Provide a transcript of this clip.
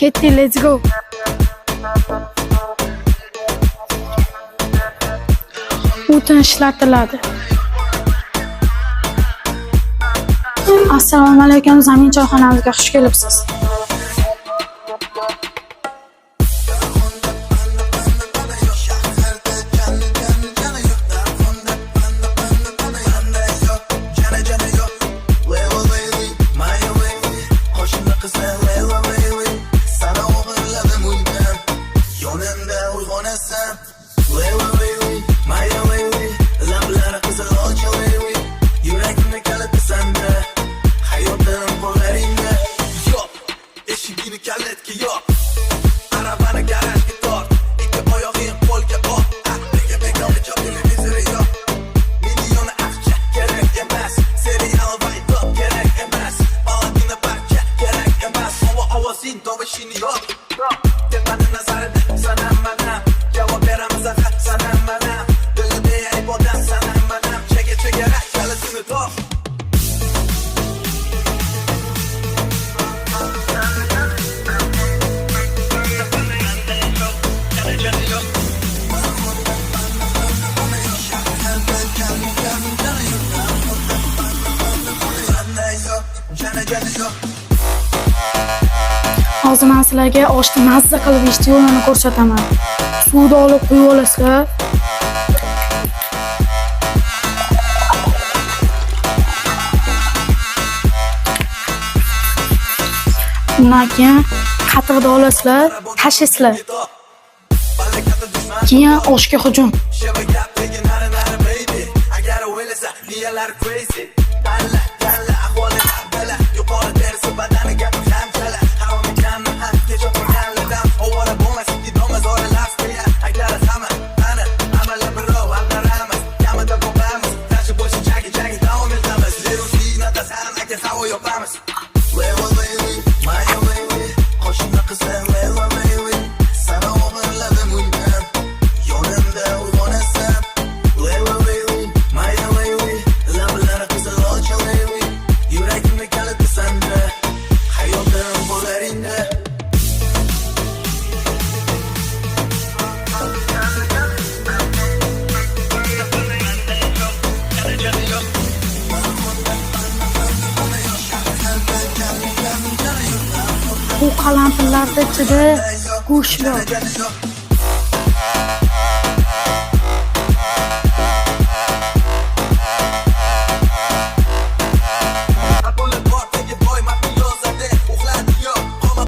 Ketdi, let's go. O'tin ishlatiladi. Assalomu alaykum, Zamin choyxonamizga xush kelibsiz. Hozir men sizlarga oshni mazza qilib ichishni yo'lini ko'rsataman. Suvni olib quyib olasizlar. Undan keyin qatiqni olasizlar, tashlaysizlar. Keyin oshga hujum. Bu qalampirlarda ichida go'sht bor.